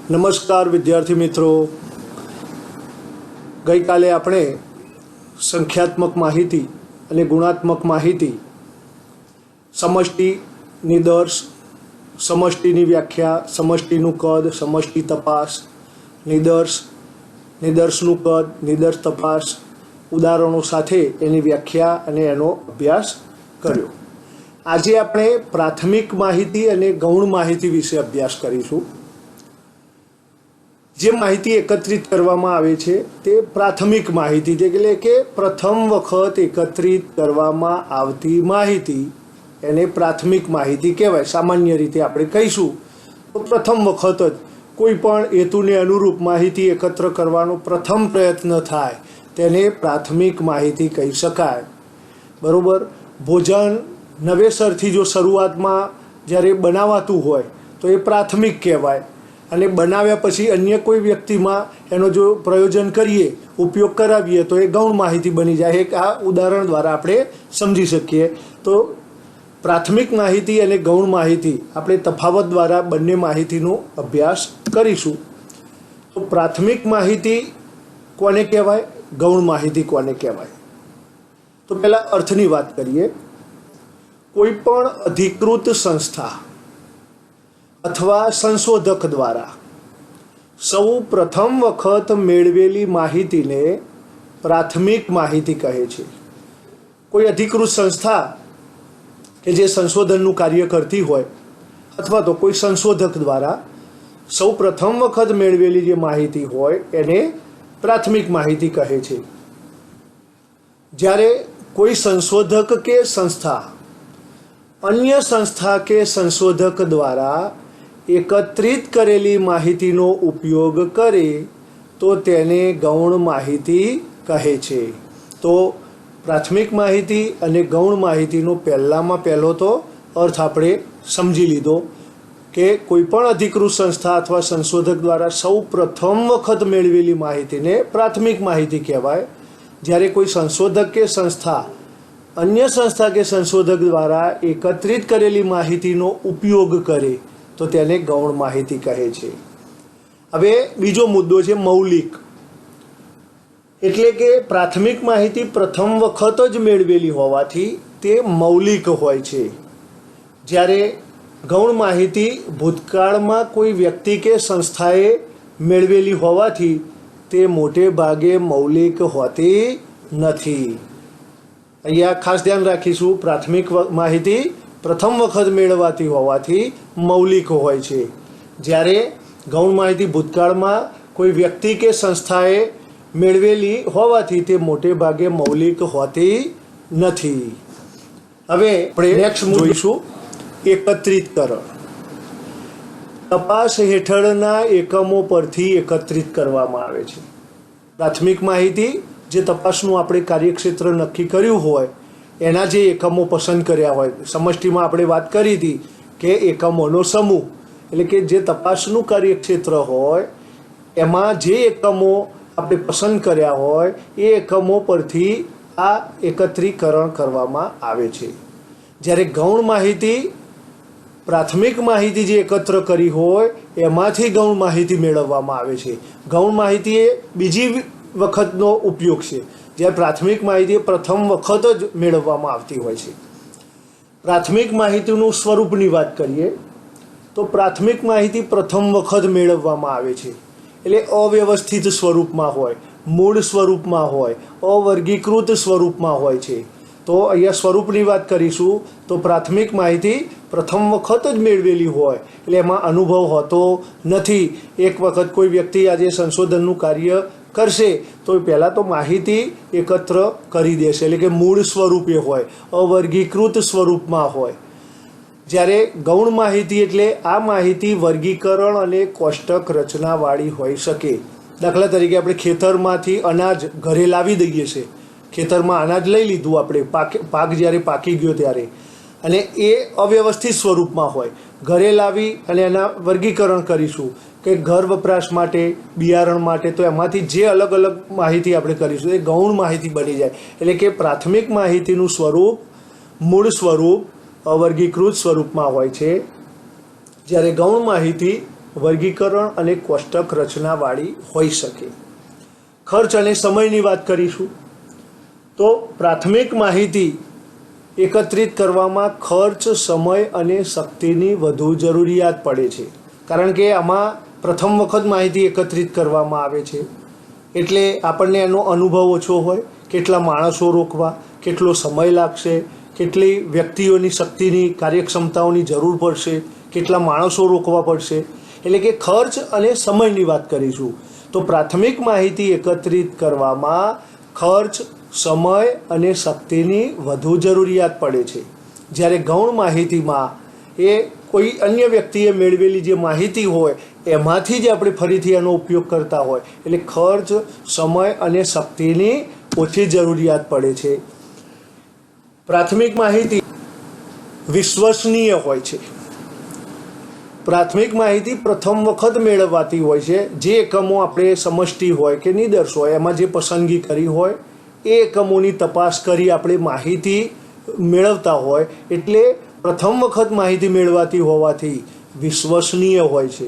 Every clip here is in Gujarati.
નમસ્કાર વિદ્યાર્થી મિત્રો, ગઈકાલે આપણે સંખ્યાત્મક માહિતી અને ગુણાત્મક માહિતી, સમષ્ટિ નિદર્શ, સમષ્ટિની વ્યાખ્યા, સમષ્ટિનું કદ, સમષ્ટિ તપાસ, નિદર્શ, નિદર્શનું કદ, નિદર્શ તપાસ, ઉદાહરણો સાથે એની વ્યાખ્યા અને એનો અભ્યાસ કર્યો. આજે આપણે પ્રાથમિક માહિતી અને ગૌણ માહિતી વિશે અભ્યાસ કરીશું. જે માહિતી એકત્રિત કરવામાં આવે છે તે પ્રાથમિક માહિતી છે, એટલે કે પ્રથમ વખત એકત્રિત કરવામાં આવતી માહિતી એને પ્રાથમિક માહિતી કહેવાય. સામાન્ય રીતે આપણે કહીશું તો પ્રથમ વખત જ કોઈ પણ હેતુને અનુરૂપ માહિતી એકત્ર કરવાનો પ્રથમ પ્રયત્ન થાય તેને પ્રાથમિક માહિતી કહી શકાય. બરાબર. ભોજન નવેસરથી જો શરૂઆતમાં જ્યારે બનાવાતું હોય તો એ પ્રાથમિક કહેવાય, અને બનાવ્યા પછી અન્ય કોઈ વ્યક્તિમાં એનો જો પ્રયોજન કરીએ, ઉપયોગ કરાવીએ તો એ ગૌણ માહિતી બની જાય. એક આ ઉદાહરણ દ્વારા આપણે સમજી શકીએ. તો પ્રાથમિક માહિતી અને ગૌણ માહિતી આપણે તફાવત દ્વારા બંને માહિતીનો અભ્યાસ કરીશું. તો પ્રાથમિક માહિતી કોને કહેવાય, ગૌણ માહિતી કોને કહેવાય? તો પહેલાં અર્થની વાત કરીએ. કોઈ પણ અધિકૃત સંસ્થા અથવા સંશોધક દ્વારા સૌ પ્રથમ વખત મેળવેલી માહિતીને પ્રાથમિક માહિતી કહે છે. કોઈ અધિકૃત સંસ્થા કે જે સંશોધનનું કાર્ય કરતી હોય અથવા તો કોઈ સંશોધક દ્વારા સૌ પ્રથમ વખત મેળવેલી જે માહિતી હોય એને પ્રાથમિક માહિતી કહે છે. જ્યારે કોઈ સંશોધક કે સંસ્થા અન્ય સંસ્થા કે સંશોધક દ્વારા એકત્રિત કરેલી માહિતીનો ઉપયોગ કરે તો તેને ગૌણ માહિતી કહે છે. તો પ્રાથમિક માહિતી અને ગૌણ માહિતીનો પહેલામાં પહેલો તો અર્થ આપણે સમજી લીધો કે કોઈ પણ અધિકૃત સંસ્થા અથવા સંશોધક દ્વારા સૌ પ્રથમ વખત મેળવેલી માહિતીને પ્રાથમિક માહિતી કહેવાય. જ્યારે કોઈ સંશોધક કે સંસ્થા અન્ય સંસ્થા કે સંશોધક દ્વારા એકત્રિત કરેલી માહિતીનો ઉપયોગ કરે તો તેને ગૌણ માહિતી કહે છે. હવે બીજો મુદ્દો છે મૌલિક, એટલે કે પ્રાથમિક માહિતી પ્રથમ વખત જ મેળવેલી હોવાથી તે મૌલિક હોય છે. જ્યારે ગૌણ માહિતી ભૂતકાળમાં કોઈ વ્યક્તિ કે સંસ્થાએ મેળવેલી હોવાથી તે મોટે ભાગે મૌલિક હોતી નથી. અહીંયા ખાસ ધ્યાન રાખીશું, પ્રાથમિક માહિતી પ્રથમ વખત મેળવાતી હોવાથી મૌલિક હોય છે. જ્યારે ગૌણ માહિતી ભૂતકાળમાં કોઈ વ્યક્તિ કે સંસ્થાએ મેળવેલી હોવાથી તે મોટે ભાગે મૌલિક હોતી નથી. હવે આપણે નેક્સ્ટ જોઈશું એકત્રિતકરણ. તપાસ હેઠળના એકમો પરથી એકત્રિત કરવામાં આવે છે. પ્રાથમિક માહિતી જે તપાસનું આપણે કાર્યક્ષેત્ર નક્કી કર્યું હોય એના જે એકમો પસંદ કર્યા હોય, સમષ્ટિમાં આપણે વાત કરી હતી કે એકમોનો સમૂહ, એટલે કે જે તપાસનું કાર્યક્ષેત્ર હોય એમાં જે એકમો આપણે પસંદ કર્યા હોય એ એકમો પરથી આ એકત્રીકરણ કરવામાં આવે છે. જ્યારે ગૌણ માહિતી પ્રાથમિક માહિતી જે એકત્ર કરી હોય એમાંથી ગૌણ માહિતી મેળવવામાં આવે છે. ગૌણ માહિતી એ બીજી વખતનો ઉપયોગ છે, જ્યારે પ્રાથમિક માહિતી પ્રથમ વખત જ મેળવવામાં આવતી હોય છે. પ્રાથમિક માહિતીનું સ્વરૂપની વાત કરીએ તો પ્રાથમિક માહિતી પ્રથમ વખત મેળવવામાં આવે છે એટલે અવ્યવસ્થિત સ્વરૂપમાં હોય, મૂળ સ્વરૂપમાં હોય, અવર્ગીકૃત સ્વરૂપમાં હોય છે. તો અહીંયા સ્વરૂપની વાત કરીશું તો પ્રાથમિક માહિતી પ્રથમ વખત જ મેળવેલી હોય એટલે એમાં અનુભવ હોતો નથી. એક વખત કોઈ વ્યક્તિ આજે સંશોધનનું કાર્ય કરશે તો પહેલાં તો માહિતી એકત્ર કરી દેશે, એટલે કે મૂળ સ્વરૂપે હોય, અવર્ગીકૃત સ્વરૂપમાં હોય. જ્યારે ગૌણ માહિતી એટલે આ માહિતી વર્ગીકરણ અને કોષ્ટક રચનાવાળી હોઈ શકે. દાખલા તરીકે આપણે ખેતરમાંથી અનાજ ઘરે લાવી દઈએ છીએ, ખેતરમાં અનાજ લઈ લીધું આપણે, પાક જ્યારે પાકી ગયો ત્યારે, અને એ અવ્યવસ્થિત સ્વરૂપમાં હોય. ઘરે લાવી અને એના વર્ગીકરણ કરીશું કે ઘર વપરાશ માટે, બિયારણ માટે, તો એમાંથી જે અલગ અલગ માહિતી આપણે કરીશું એ ગૌણ માહિતી બની જાય. એટલે કે પ્રાથમિક માહિતીનું સ્વરૂપ, મૂળ સ્વરૂપ અવર્ગીકૃત સ્વરૂપમાં હોય છે, જ્યારે ગૌણ માહિતી વર્ગીકરણ અને કોષ્ટક રચનાવાળી હોઈ શકે. ખર્ચ અને સમયની વાત કરીશું તો પ્રાથમિક માહિતી એકત્રિત કરવામાં ખર્ચ, સમય અને શક્તિની વધુ જરૂરિયાત પડે છે. કારણ કે આમાં પ્રથમ વખત માહિતી એકત્રિત કરવામાં આવે છે એટલે આપણને એનો અનુભવ ઓછો હોય. કેટલા માણસો રોકવા, કેટલો સમય લાગશે, કેટલી વ્યક્તિઓની શક્તિની કાર્યક્ષમતાઓની જરૂર પડશે, કેટલા માણસો રોકવા પડશે, એટલે કે ખર્ચ અને સમયની વાત કરીશું. તો પ્રાથમિક માહિતી એકત્રિત કરવામાં ખર્ચ, સમય અને શક્તિની વધુ જરૂરિયાત પડે છે. જ્યારે ગૌણ માહિતીમાં એ કોઈ અન્ય વ્યક્તિએ મેળવેલી જે માહિતી હોય એમાંથી જ આપણે ફરીથી એનો ઉપયોગ કરતા હોય એટલે ખર્ચ, સમય અને શક્તિની ઓછી જરૂરિયાત પડે છે. પ્રાથમિક માહિતી વિશ્વસનીય હોય છે. પ્રાથમિક માહિતી પ્રથમ વખત મેળવાતી હોય છે. જે એકમો આપણે સમષ્ટિ હોય કે નિદર્શ હોય એમાં જે પસંદગી કરી હોય એ એકમોની તપાસ કરી આપણે માહિતી મેળવતા હોય એટલે પ્રથમ વખત માહિતી મેળવાતી હોવાથી વિશ્વસનીય હોય છે.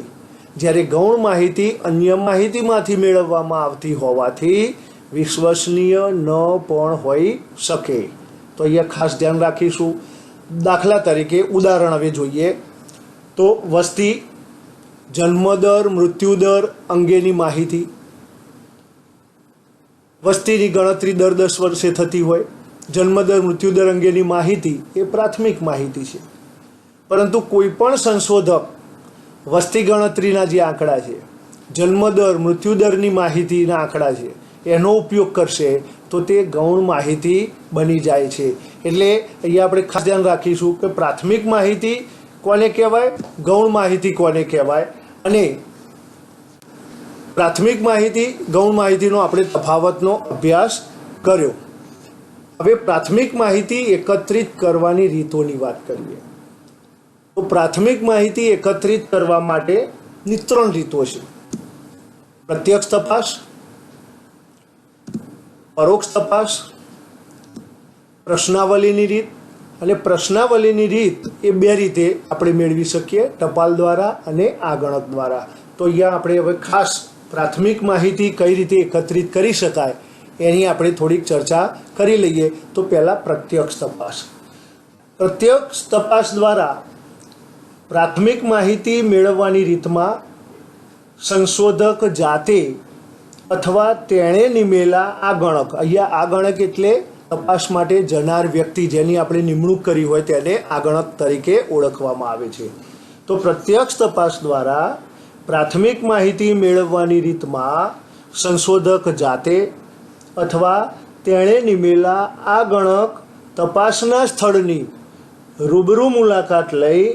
જ્યારે ગૌણ માહિતી અન્ય માહિતીમાંથી મેળવવામાં આવતી હોવાથી વિશ્વસનીય ન પણ હોઈ શકે. તો અહીંયા ખાસ ધ્યાન રાખીશું. દાખલા તરીકે ઉદાહરણ હવે જોઈએ તો વસ્તી, જન્મદર, મૃત્યુદર અંગેની માહિતી. વસ્તીની ગણતરી દર 10 વર્ષે થતી હોય. જન્મદર, મૃત્યુદર અંગેની માહિતી એ પ્રાથમિક માહિતી છે. પરંતુ કોઈ પણ સંશોધક વસ્તી ગણતરીના જે આંકડા છે, જન્મદર, મૃત્યુદરની માહિતીના આંકડા છે એનો ઉપયોગ કરશે તો તે ગૌણ માહિતી બની જાય છે. એટલે અહીંયા આપણે ખાસ ધ્યાન રાખીશું કે પ્રાથમિક માહિતી કોને કહેવાય, ગૌણ માહિતી કોને કહેવાય અને પ્રાથમિક માહિતી, ગૌણ માહિતીનો આપણે તફાવતનો અભ્યાસ કર્યો. હવે પ્રાથમિક માહિતી એકત્રિત કરવાની રીતોની વાત કરીએ તો પ્રાથમિક માહિતી એકત્રિત કરવા માટેની 3 રીતો છે. પ્રત્યક્ષ તપાસ, પરોક્ષ તપાસ, પ્રશ્નાવલીની રીત. અને પ્રશ્નાવલીની રીત એ 2 રીતે આપણે મેળવી શકીએ, ટપાલ દ્વારા અને આગણક દ્વારા. તો અહીંયા આપણે હવે ખાસ પ્રાથમિક માહિતી કઈ રીતે એકત્રિત કરી શકાય એની આપણે થોડીક ચર્ચા કરી લઈએ. તો પહેલાં પ્રત્યક્ષ તપાસ. પ્રત્યક્ષ તપાસ દ્વારા પ્રાથમિક માહિતી મેળવવાની રીતમાં સંશોધક જાતે અથવા તેણે નિમેલા આગણક, અહીંયા આગણક એટલે તપાસ માટે જનાર વ્યક્તિ જેની આપણે નિમણૂક કરી હોય તેને આગણક તરીકે ઓળખવામાં આવે છે. તો પ્રત્યક્ષ તપાસ દ્વારા પ્રાથમિક માહિતી મેળવવાની રીતમાં સંશોધક જાતે અથવા તેણે નિમેલા આગણક તપાસના સ્થળની રૂબરૂ મુલાકાત લઈ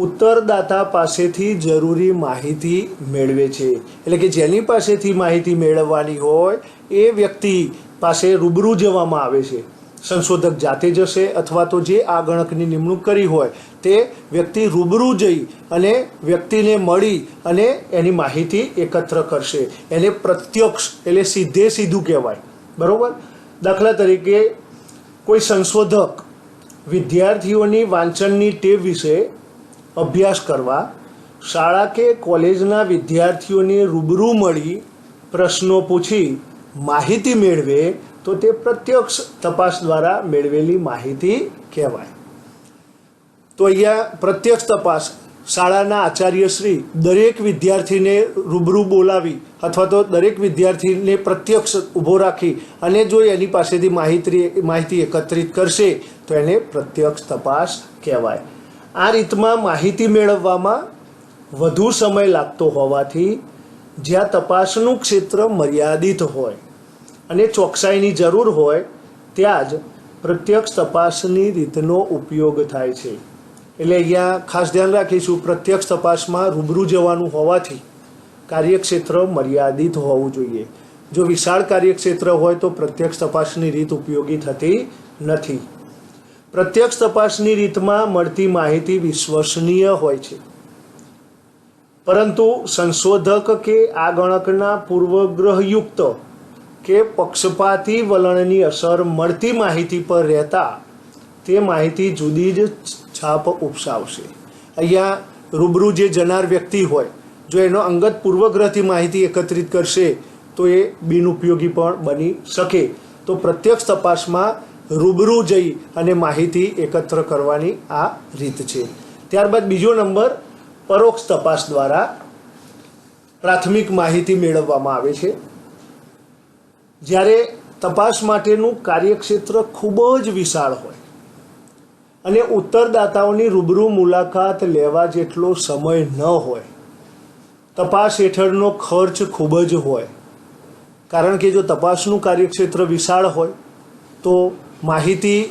ઉત્તરદાતા પાસેથી જરૂરી માહિતી મેળવે છે. એટલે કે જેની પાસેથી માહિતી મેળવવાની હોય એ વ્યક્તિ પાસે રૂબરૂ જવામાં આવે છે. સંશોધક જાતે જશે અથવા તો જે આ ગણકની નિમણૂક કરી હોય તે વ્યક્તિ રૂબરૂ જઈ અને વ્યક્તિને મળી અને એની માહિતી એકત્ર કરશે. એને પ્રત્યક્ષ એટલે સીધે સીધું કહેવાય. બરાબર. દાખલા તરીકે કોઈ સંશોધક વિદ્યાર્થીઓની વાંચનની ટેવ વિશે અભ્યાસ કરવા શાળા કે કોલેજના વિદ્યાર્થીઓને રૂબરૂ મળી પ્રશ્નો પૂછી માહિતી મેળવે તો તે પ્રત્યક્ષ તપાસ દ્વારા મેળવેલી માહિતી કહેવાય. તો અહીંયા પ્રત્યક્ષ તપાસ શાળાના આચાર્યશ્રી દરેક વિદ્યાર્થીને રૂબરૂ બોલાવી અથવા તો દરેક વિદ્યાર્થીને પ્રત્યક્ષ ઊભો રાખી અને જો એની પાસેથી માહિતી એકત્રિત કરશે તો એને પ્રત્યક્ષ તપાસ કહેવાય. આ રીતમાં માહિતી મેળવવામાં વધુ સમય લાગતો હોવાથી જ્યાં તપાસનું ક્ષેત્ર મર્યાદિત હોય અને ચોકસાઈની જરૂર હોય ત્યાં જ પ્રત્યક્ષ તપાસની રીતનો ઉપયોગ થાય છે. એટલે અહીંયા ખાસ ધ્યાન રાખીશું, પ્રત્યક્ષ તપાસમાં રૂબરૂ જવાનું હોવાથી કાર્યક્ષેત્ર મર્યાદિત હોવું જોઈએ. જો વિશાળ કાર્યક્ષેત્ર હોય તો પ્રત્યક્ષ તપાસની રીત ઉપયોગી થતી નથી. પ્રત્યક્ષ તપાસની રીતમાં મળતી માહિતી વિશ્વસનીય હોય છે, પરંતુ સંશોધક કે આ ગણકના પૂર્વગ્રહયુક્ત કે પક્ષપાતી વલણની અસર મળતી માહિતી પર રહેતા તે માહિતી જુદી જ છાપ ઉપસાવશે. અહીંયા રૂબરૂ જે જનાર વ્યક્તિ હોય જો એનો અંગત પૂર્વગ્રહથી માહિતી એકત્રિત કરશે તો એ બિનઉપયોગી પણ બની શકે. તો પ્રત્યક્ષ તપાસમાં રૂબરૂ જઈ અને માહિતી એકત્ર કરવાની આ રીત છે. ત્યારબાદ બીજો નંબર, પરોક્ષ તપાસ દ્વારા પ્રાથમિક માહિતી મેળવવામાં આવે છે. જ્યારે તપાસ માટેનું કાર્યક્ષેત્ર ખૂબ જ વિશાળ હોય અને ઉત્તરદાતાઓની રૂબરૂ મુલાકાત લેવા જેટલો સમય ન હોય, તપાસ હેઠળનો ખર્ચ ખૂબ જ હોય. કારણ કે જો તપાસનું કાર્યક્ષેત્ર વિશાળ હોય તો માહિતી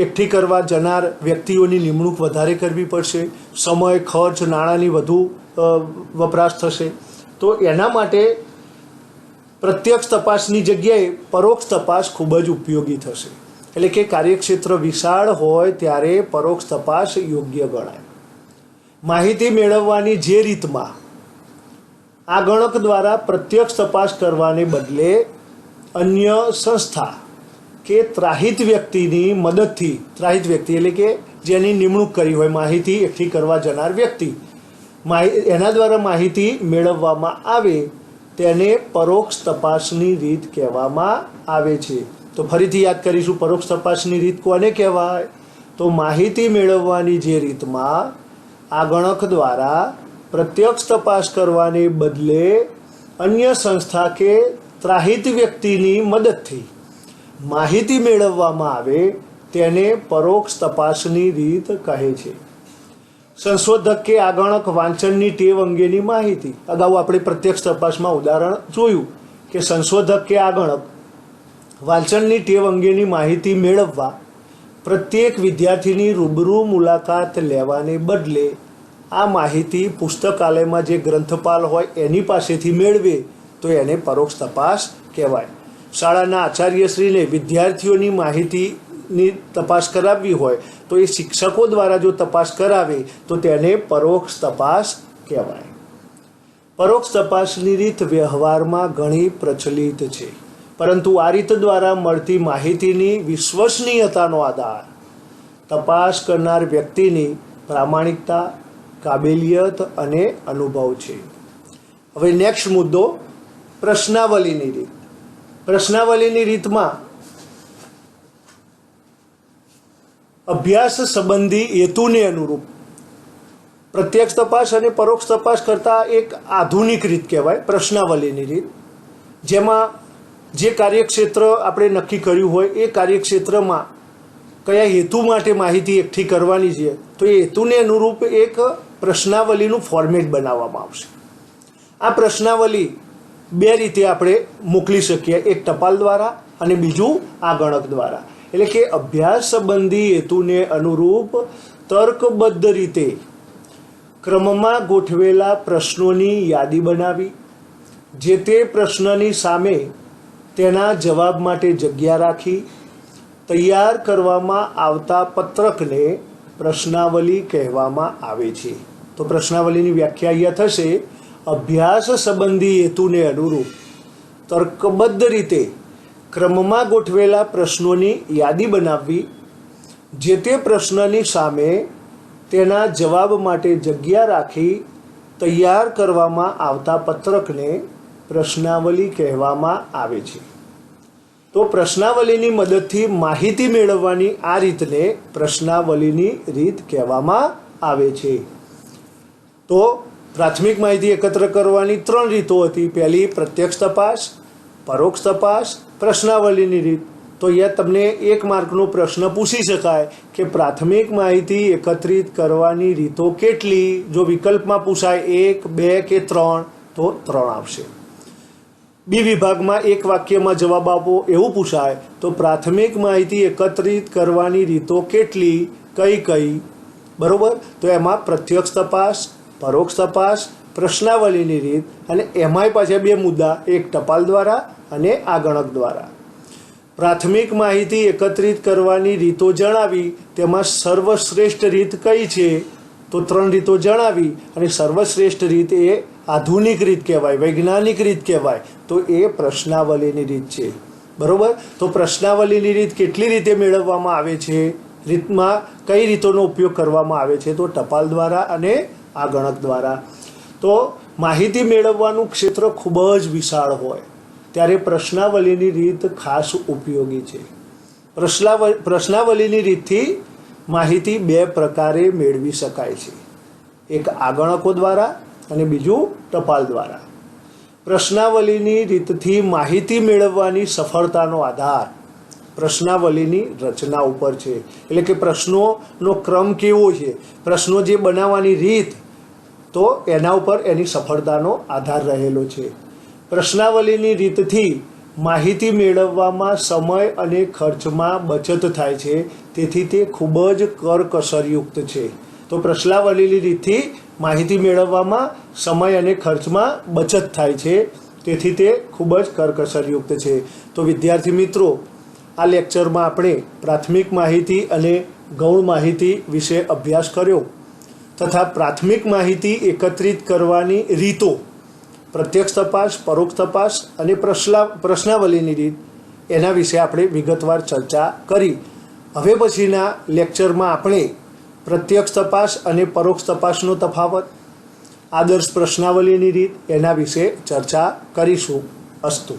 એકઠી કરવા જનાર વ્યક્તિઓની નિમણૂક વધારે કરવી પડશે, સમય, ખર્ચ, નાણાંની વધુ વપરાશ થશે. તો એના માટે પ્રત્યક્ષ તપાસની જગ્યાએ પરોક્ષ તપાસ ખૂબ જ ઉપયોગી થશે. એટલે કે કાર્યક્ષેત્ર વિશાળ હોય ત્યારે પરોક્ષ તપાસ યોગ્ય ગણાય. માહિતી મેળવવાની જે રીતમાં આ ગણક દ્વારા પ્રત્યક્ષ તપાસ કરવાને બદલે અન્ય સંસ્થા કે ત્રાહિત વ્યક્તિની મદદથી, ત્રાહિત વ્યક્તિ એટલે કે જેની નિમણૂક કરી હોય માહિતી એકઠી કરવા જનાર વ્યક્તિ, એના દ્વારા માહિતી મેળવવામાં આવે તેને પરોક્ષ તપાસની રીત કહેવામાં આવે છે. તો ફરીથી યાદ કરીશું, પરોક્ષ તપાસની રીત કોને કહેવાય? તો માહિતી મેળવવાની જે રીતમાં આ ગણક દ્વારા પ્રત્યક્ષ તપાસ કરવાને બદલે અન્ય સંસ્થા કે ત્રાહિત વ્યક્તિની મદદથી માહિતી મેળવવામાં આવે તેને પરોક્ષ તપાસની રીત કહે છે. સંશોધક કે આ ગણક વાંચનની ટેવ અંગેની માહિતી, અગાઉ આપણે પ્રત્યક્ષ તપાસમાં ઉદાહરણ જોયું કે સંશોધક કે આ ગણક વાંચનની ટેવ અંગેની માહિતી મેળવવા પ્રત્યેક વિદ્યાર્થીની રૂબરૂ મુલાકાત લેવાને બદલે આ માહિતી પુસ્તકાલયમાં જે ગ્રંથપાલ હોય એની પાસેથી મેળવે તો એને પરોક્ષ તપાસ કહેવાય. શાળાના આચાર્યશ્રીને વિદ્યાર્થીઓની માહિતીની તપાસ કરાવવી હોય તો એ શિક્ષકો દ્વારા જો તપાસ કરાવે તો તેને પરોક્ષ તપાસ કહેવાય. પરોક્ષ તપાસની રીત વ્યવહારમાં ઘણી પ્રચલિત છે, પરંતુ આ રીત દ્વારા મળતી માહિતીની વિશ્વસનીયતાનો આધાર તપાસ કરનાર વ્યક્તિની પ્રામાણિકતા, કાબેલિયત અને અનુભવ છે. હવે નેક્સ્ટ મુદ્દો, પ્રશ્નાવલીની રીત. પ્રશ્નાવલીની રીતમાં અભ્યાસ સંબંધી હેતુને અનુરૂપ પ્રત્યક્ષ તપાસ અને પરોક્ષ તપાસ કરતાં એક આધુનિક રીત કહેવાય પ્રશ્નાવલીની રીત, જેમાં જે કાર્યક્ષેત્ર આપણે નક્કી કર્યું હોય એ કાર્યક્ષેત્રમાં કયા હેતુ માટે માહિતી એકઠી કરવાની છે તો એ હેતુને અનુરૂપ એક પ્રશ્નાવલીનું ફોર્મેટ બનાવવામાં આવશે. આ પ્રશ્નાવલી બે રીતે આપણે મોકલી શકીએ, એક ટપાલ દ્વારા અને બીજું આ ગણક દ્વારા. એટલે કે અભ્યાસ સંબંધી હેતુને અનુરૂપ તર્કબદ્ધ રીતે ક્રમમાં ગોઠવેલા પ્રશ્નોની યાદી બનાવી જે તે પ્રશ્નની સામે તેના જવાબ માટે જગ્યા રાખી તૈયાર કરવામાં આવતા પત્રકને પ્રશ્નાવલી કહેવામાં આવે છે. તો પ્રશ્નાવલીની વ્યાખ્યા અહીંયા થશે, અભ્યાસ સંબંધી હેતુને અનુરૂપ તર્કબદ્ધ રીતે ક્રમમાં ગોઠવેલા પ્રશ્નોની યાદી બનાવવી જે તે પ્રશ્નની સામે તેના જવાબ માટે જગ્યા રાખી તૈયાર કરવામાં આવતા પત્રકને પ્રશ્નાવલી કહેવામાં આવે છે. તો પ્રશ્નાવલીની મદદથી માહિતી મેળવવાની આ રીતને પ્રશ્નાવલીની રીત કહેવામાં આવે છે. તો પ્રાથમિક માહિતી એકત્ર કરવાની 3 રીતો હતી. પહેલી પ્રત્યક્ષ તપાસ, પરોક્ષ તપાસ, પ્રશ્નાવલીની રીત. તો અહીંયા તમને 1 માર્કનો પ્રશ્ન પૂછી શકાય કે પ્રાથમિક માહિતી એકત્રિત કરવાની રીતો કેટલી? જો વિકલ્પમાં પૂછાય 1, 2 કે 3 તો 3 આવશે. બી વિભાગમાં 1 વાક્યમાં જવાબ આપો એવું પૂછાય તો પ્રાથમિક માહિતી એકત્રિત કરવાની રીતો કેટલી, કઈ કઈ? બરોબર. તો એમાં પ્રત્યક્ષ તપાસ, પરોક્ષ તપાસ, પ્રશ્નાવલીની રીત અને એમાંય પાછા 2 મુદ્દા, એક ટપાલ દ્વારા અને આ ગણક દ્વારા. પ્રાથમિક માહિતી એકત્રિત કરવાની રીતો જણાવી તેમાં સર્વશ્રેષ્ઠ રીત કઈ છે તો 3 રીતો જણાવી અને સર્વશ્રેષ્ઠ રીત એ આધુનિક રીત કહેવાય, વૈજ્ઞાનિક રીત કહેવાય તો એ પ્રશ્નાવલીની રીત છે. બરોબર. તો પ્રશ્નાવલીની રીત કેટલી રીતે મેળવવામાં આવે છે, રીતમાં કઈ રીતોનો ઉપયોગ કરવામાં આવે છે તો ટપાલ દ્વારા અને આ ગણક દ્વારા. તો માહિતી મેળવવાનું ક્ષેત્ર ખૂબ જ વિશાળ હોય ત્યારે પ્રશ્નાવલીની રીત ખાસ ઉપયોગી છે. પ્રશ્નાવલીની રીતથી માહિતી બે પ્રકારે મેળવી શકાય છે, એક આગણકો દ્વારા અને બીજું ટપાલ દ્વારા. પ્રશ્નાવલીની રીતથી માહિતી મેળવવાની સફળતાનો આધાર પ્રશ્નાવલીની રચના ઉપર છે. એટલે કે પ્રશ્નોનો ક્રમ કેવો છે, પ્રશ્નો જે બનાવવાની રીત, તો એના ઉપર એની સફળતાનો આધાર રહેલો છે. પ્રશ્નાવલીની રીતથી માહિતી મેળવવામાં સમય અને ખર્ચમાં બચત થાય છે, તેથી તે ખૂબ જ કરકસરયુક્ત છે. તો પ્રશ્નાવલીની રીતથી માહિતી મેળવવામાં સમય અને ખર્ચમાં બચત થાય છે, તેથી તે ખૂબ જ કરકસરયુક્ત છે. તો વિદ્યાર્થી મિત્રો, આ લેક્ચરમાં આપણે પ્રાથમિક માહિતી અને ગૌણ માહિતી વિશે અભ્યાસ કર્યો તથા પ્રાથમિક માહિતી એકત્રિત કરવાની રીતો, પ્રત્યક્ષ તપાસ, પરોક્ષ તપાસ અને પ્રશ્નાવલીની રીત, એના વિશે આપણે વિગતવાર ચર્ચા કરી. હવે પછીના લેક્ચરમાં આપણે પ્રત્યક્ષ તપાસ અને પરોક્ષ તપાસનો તફાવત, આદર્શ પ્રશ્નાવલીની રીત, એના વિશે ચર્ચા કરીશું. અસ્તુ.